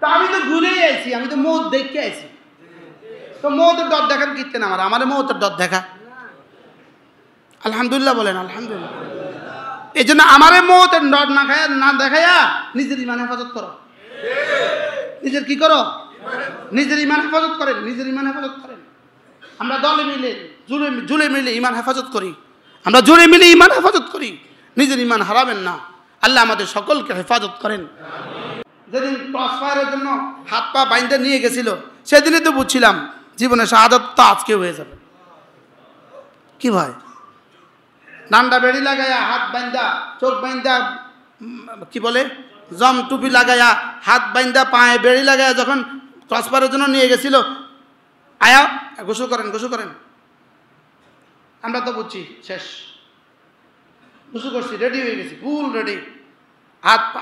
তা আমি তো ঘুরেই আইছি, আমি তো মৌত দেখে আইছি। তো মৌতের ডর দেখান কিনতেন আমার মৌতের ডর দেখা। আলহামদুলিল্লাহ বলেন আলহামদুলিল্লাহ। এই জন্য আমারে মৌতের ডর না দেখাইয়া নিজের ইমান হেফাজত করো। নিজের কি করো? নিজের ইমান হেফাজত করেন, নিজের ইমান হেফাজত করেন। আমরা দলে মিলে জুলে মিলে ইমান হেফাজত করি, আমরা জোরে মিলে ইমান হেফাজত করি। নিজের ইমান হারাবেন না। আল্লাহ আমাদের সকলকে হেফাজত করেন। যেদিন ক্রস ফায়ারের জন্য হাত পা বাইন্দা নিয়ে গেছিল, সেদিনই তো বুঝছিলাম জীবনে শাহাদাত তো আজকে হয়ে যাবে। কি ভাই, ডান্ডা বেড়ি লাগাইয়া হাত বাইন্দা, চোখ বাইন্দা, কি বলে জম টুপি লাগাইয়া, হাত বাইন্দা, পায়ে বেড়ি লাগাইয়া যখন ক্রস ফায়ারের জন্য নিয়ে গেছিল, আয়া গোসল করেন গোসল করেন, আমরা তো বুঝছি শেষ। গোসল করছি, রেডি হয়ে গেছি, ফুল রেডি।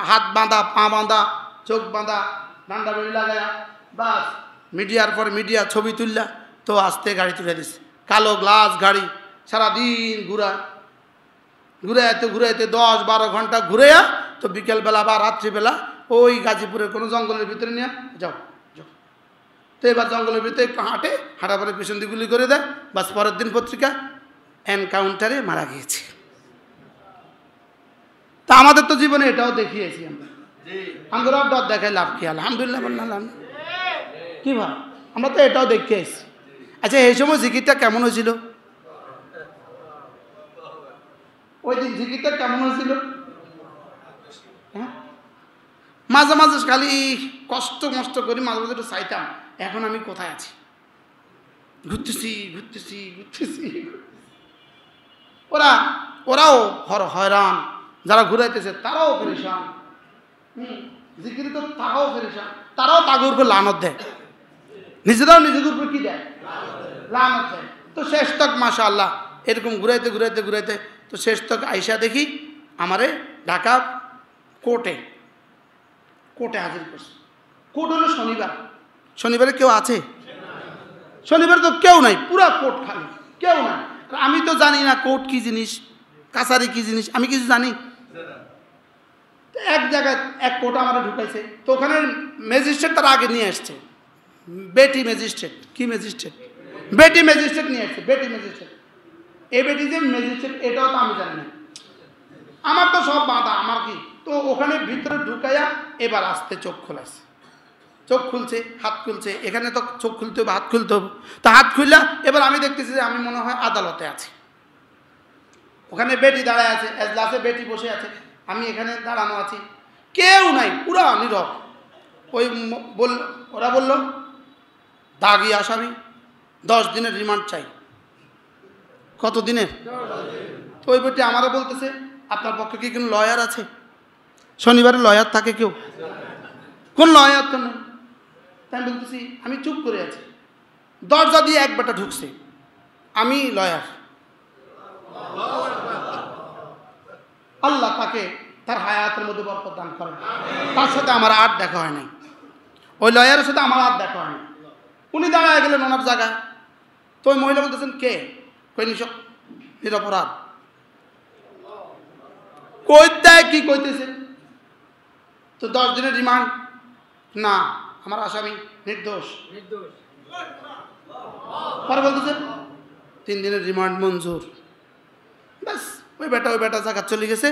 হাত বাঁধা, পা বাঁধা, চোখ বাঁধা, ডান্ডা বেড়ি লাগায়া, বাস মিডিয়ার পর মিডিয়া ছবি তুললা। তো আস্তে গাড়ি তুলে দিছে, কালো গ্লাস গাড়ি, সারাদিন ঘুরাইতে 10-12 ঘন্টা ঘুরেয়া তো বিকেলবেলা বা রাত্রিবেলা ওই গাজীপুরের কোনো জঙ্গলের ভিতরে নিয়ে যাও। তো এবার জঙ্গলের ভিতরে একটু হাঁটা পরে পিছন দিয়ে গুলি করে দেয়। বাস পরের দিন পত্রিকা এনকাউন্টারে মারা গিয়েছে। তা আমাদের তো জীবনে এটাও দেখিয়েছি আমরা। আমরা ডর দেখাই লাভ কি? আলহামদুলিল্লাহ বললাম কি ভাই, আমরা তো এটাও দেখে এসেছি। আচ্ছা, এই সময় জিকিরটা কেমন হয়েছিল? ওই দিন জিকিরটা কেমন হয়েছিল? হ্যাঁ, মাঝে মাঝে খালি কষ্ট করি, মাঝে মাঝে একটু চাইতাম এখন আমি কোথায় আছি। ঘুরতেছি। ওরাও হয়রান, যারা ঘুরাইতেছে তারাও পেরেশান। জিকির তো তারাও পেরেশান, তারাও তাগের উপর লানত দেয়, নিজেরাও নিজেদের উপর কি দেয়? লানত দেয়। তো শেষ তক মাশাআল্লাহ এরকম ঘুরাইতে তো শেষ তক আইসা দেখি আমারে ঢাকা কোর্টে হাজির করছে। কোর্ট হলো শনিবারে কেউ আছে? শনিবারে তো কেউ নাই, পুরা কোর্ট খালি, কেউ নাই। আমি তো জানি না কোর্ট কি জিনিস, কাছারি কি জিনিস, আমি কিছু জানি। এক জায়গায় এক কোর্ট আমার ঢুকাইছে। তো ওখানে ম্যাজিস্ট্রেট তার আগে নিয়ে আসছে, বেটি ম্যাজিস্ট্রেট নিয়ে আসছে। এই বেটি যে ম্যাজিস্ট্রেট এটাও তো আমি জানি না, আমার তো সব বাঁধা, আমার কি। তো ওখানে ভিতরে ঢুকাইয়া এবার আসতে চোখ খোলাইছে, চোখ খুলছে, হাত খুলছে। এখানে তো চোখ খুলতে হবে, হাত খুলতে হবে। তো হাত খুললা এবার আমি দেখতেছি যে আমি মনে হয় আদালতে আছি। ওখানে বেটি দাঁড়ায় আছে, এজলাসে বেটি বসে আছে, আমি এখানে দাঁড়ানো আছি, কেউ নাই, পুরা নীরব। ওরা বলল দাগি আসামি, 10 দিনের রিমান্ড চাই। কত দিনের? তো ওই বেটি আমারও বলতেছে আপনার পক্ষে কি কোনো লয়ার আছে? শনিবারে লয়ার থাকে কেউ? কোন লয়ার তো নেই। তাই আমি বলতেছি, আমি চুপ করে আছি। দরজা দিয়ে এক বেটা ঢুকছে, আমি লয়ার। আল্লাহ তাকে তার হায়াতের মধ্যে বরকত দান করেন। তার সাথে আমার আর দেখা হয় নাই, ওই লয়ারের সাথে আমার আর দেখা হয় নাই। উনি দাঁড়ায় গেলেন ওনার জায়গায়। তো ওই মহিলা বলতেছেন কে? কই নিরপরাধ। কই দেয় কি কইতেছে? তো 10 দিনের রিমান্ড না, আমার আসামি নির্দোষ। পরে বলতেছে 3 দিনের রিমান্ড মঞ্জুর। ব্যাস, ওই বেটা জায়গা চলে গেছে,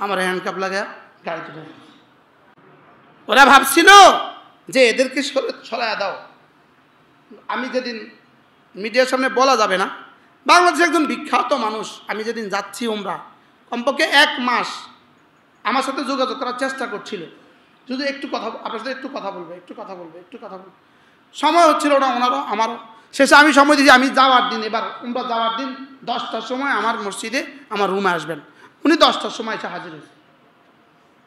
আমার হ্যান্ডকাপ লাগা গাড়ি তুলে। ওরা ভাবছিল যে এদেরকে সরাইয়া দাও। আমি যেদিন মিডিয়ার সামনে বলা যাবে না, বাংলাদেশে একজন বিখ্যাত মানুষ, আমি যেদিন যাচ্ছি ওমরা, কমপক্ষে 1 মাস আমার সাথে যোগাযোগ করার চেষ্টা করছিল, শুধু আপনার সাথে একটু কথা বলবে। সময় হচ্ছিল না ওনারও আমারও। শেষে আমি সময় দিয়েছি, আমি যাওয়ার দিন, এবার ওমরা যাওয়ার দিন 10টার সময় আমার মসজিদে আমার রুমে আসবেন। উনি 10টার সময় এসে হাজির হয়েছে।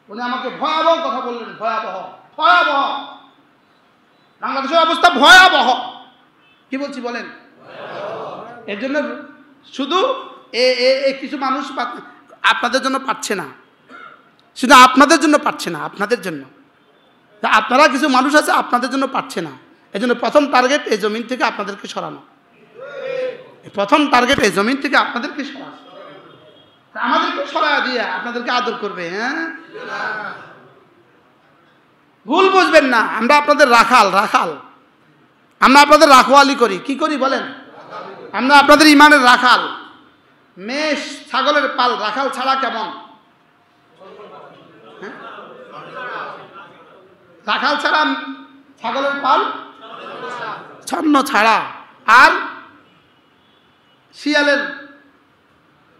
উনি আমাকে ভয়াবহ কথা বললেন, ভয়াবহ। বাংলাদেশের অবস্থা ভয়াবহ। কি বলছি বলেন? এর জন্য শুধু কিছু মানুষ আপনাদের জন্য পাচ্ছে না, শুধু আপনাদের জন্য পাচ্ছে না, আপনাদের জন্য। আপনারা কিছু মানুষ আছে আপনাদের জন্য পাচ্ছে না। এই জন্য প্রথম টার্গেট এই জমিন থেকে আপনাদেরকে সরানো। আমাদেরকে সরাইয়া দিয়ে আপনাদেরকে আদর করবে। হ্যাঁ, ভুল বুঝবেন না, আমরা আপনাদের রাখাল। আমরা আপনাদের রাখওয়ালি করি। কি করি বলেন? আমরা আপনাদের ইমানের রাখাল। মেষ ছাগলের পাল রাখাল ছাড়া কেমন? হ্যাঁ? রাখাল ছাড়া ছাগলের পাল ছন্ন ছাড়া। আর শিয়ালের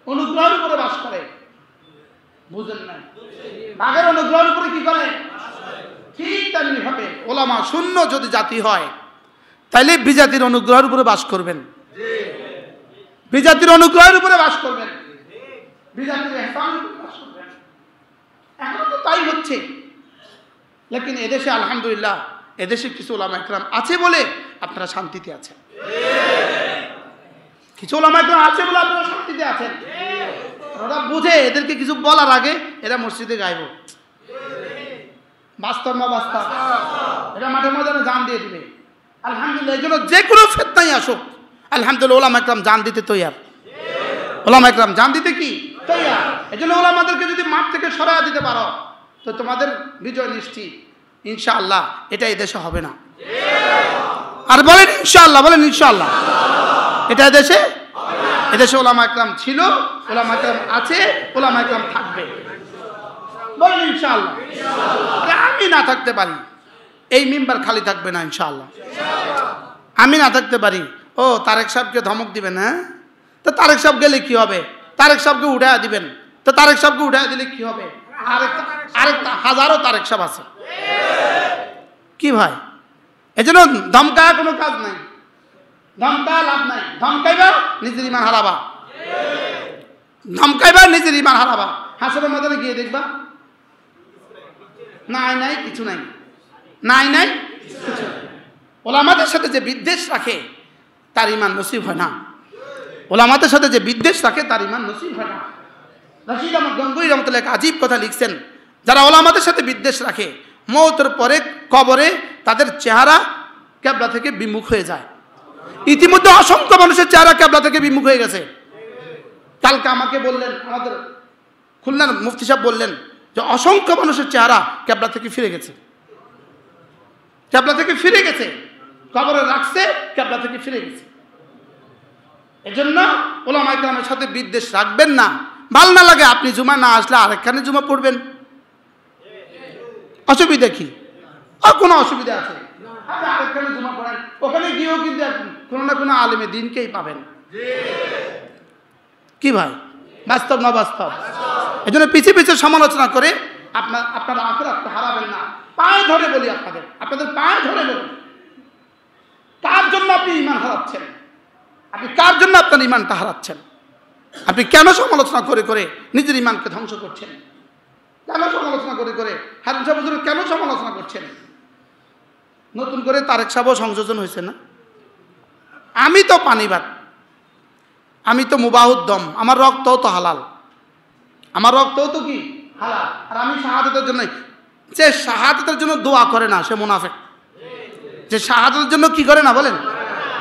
অনুগ্রহের উপরে বাস করে, বুঝেন না? বাঘের অনুগ্রহের উপরে কি করে? ঠিক তেমনি ভাবে ওলামা শূন্য যদি জাতি হয় তাইলে বিজাতির অনুগ্রহের উপরে বাস করবেন, বিজাতির অনুগ্রহের উপরে বাস করবেন, বিজাতির ইহসানের উপরে বাস করবেন। এখন তো তাই হচ্ছে। লেকিন এদেশে আলহামদুলিল্লাহ এদেশে কিছু ওলামা একরাম আছে বলে আপনারা শান্তিতে আছেন। কিছু ওলামা একরাম আছে বলে আপনারা শান্তিতে আছেন। ওরা বুঝে এদেরকে কিছু বলার আগে এরা মসজিদে গাইব। বাস্তব না বাস্তব? এটা মাঠে ময়দানে জান দিয়ে দিবে। আলহামদুলিল্লাহ এই জন্য যে কোনো ফিতনাই আসুক আলহামদুলিল্লাহ ওলামা একরাম জান দিতে তৈয়ার। ওলামা একরাম জান দিতে কি তৈয়ার। এই জন্য ওলামাদেরকে যদি মাঠ থেকে সরাইয়া দিতে পারো তো তোমাদের বিজয় নিশ্চিত ইনশাআল্লাহ। এটা এই দেশে হবে না। আর বলেন ইনশাআল্লাহ, বলেন ইনশাআল্লাহ। এটা এদেশে ওলামা একরাম ছিল, ওলামা একরাম আছে, ওলামা একরাম থাকবে। বলেন ইনশাআল্লাহ। আমি না থাকতে পারি এই মিম্বার খালি থাকবে না ইনশাআল্লাহ। আমি না থাকতে পারি ও তারেক সাহেবকে ধমক দিবেন, হ্যাঁ? তো তারেক সাহেব গেলে কি হবে? তারেক সাহেবকে উঠাইয়া দিবেন, তো তারেক সাহেবকে উঠাইয়া দিলে কি হবে? আরেকটা হাজারো তারেক সাহেব আছে। কি ভাই? এই জন্য ধমকায় কোনো কাজ নাই, ধমকায় লাভ নাই। ধমকাইবা নিজের ইমান হারাবা, ধমকাইবা নিজের ইমান হারাবা। হাসরের ময়দানে গিয়ে দেখবা নাই কিছু নাই, নাই কিছু। ওলামাদের সাথে যে বিদ্বেষ রাখে তার ইমান নসিব হয় না। ওলামাদের সাথে যে বিদ্বেষ রাখে তার ইমান নসিব হয় না। রশিদ আহমদ গঙ্গুই রহমতুল্লাহ এক আজীব কথা লিখছেন, যারা ওলামাদের সাথে বিদ্বেষ রাখে মওতের পরে কবরে তাদের চেহারা কিবলা থেকে বিমুখ হয়ে যায়। ইতিমধ্যে অসংখ্য মানুষের চেহারা কিবলা থেকে বিমুখ হয়ে গেছে। কালকে আমাকে বললেন, আমাদের খুলনার মুফতি সাহেব বললেন যে অসংখ্য মানুষের চেহারা কিবলা থেকে ফিরে গেছে, কিবলা থেকে ফিরে গেছে, কবরে রাখছে কিবলা থেকে ফিরে গেছে। এজন্য ওলামা ইকরামের সাথে বিদ্বেষ রাখবেন না। ভাল না লাগে আপনি জুমা না আসলে আরেকখানে জুমা পড়বেন, অসুবিধা কি? আর কোনো অসুবিধা আছে? আপনি আরেকখানে জুমা পড়েন, ওখানে গিয়েও কিন্তু কোনো না কোনো আলেমে দিনকেই পাবেন। কি ভাই? বাস্তব না বাস্তব? এই জন্য পিছিয়ে সমালোচনা করে আপনারা আখিরাত হারাবেন না। পায়ে ধরে বলি, আপনাদের পায়ে ধরে বলি, কার জন্য আপনি ঈমান হারাচ্ছেন? আপনি কার জন্য আপনার ঈমানটা হারাচ্ছেন? আপনি কেন সমালোচনা করে নিজের ঈমানকে ধ্বংস করছেন? কেন সমালোচনা করে হারুন সাহেব হুজুর কেন সমালোচনা করছেন? নতুন করে তারেক সাহেবও সংযোজন হয়েছে না? আমি তো পানিবাদ, আমি তো মুবাহুদ্দম, আমার রক্তও তো হালাল, আমার রক্তও তো কি হালাল। আর আমি শাহাদাতের জন্য, যে শাহাদাতের জন্য দোয়া করে না সে মুনাফিক। যে শাহাদাতের জন্য কি করে না বলেন?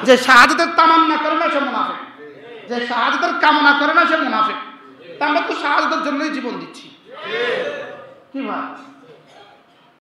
যে শাহাদাতের তামান্না করে না সে মুনাফিক, যে শাহাদাতের কামনা করে না সে মুনাফিক। তা আমরা তো শাহাদাতের জন্যই জীবন দিচ্ছি। কি ভাই?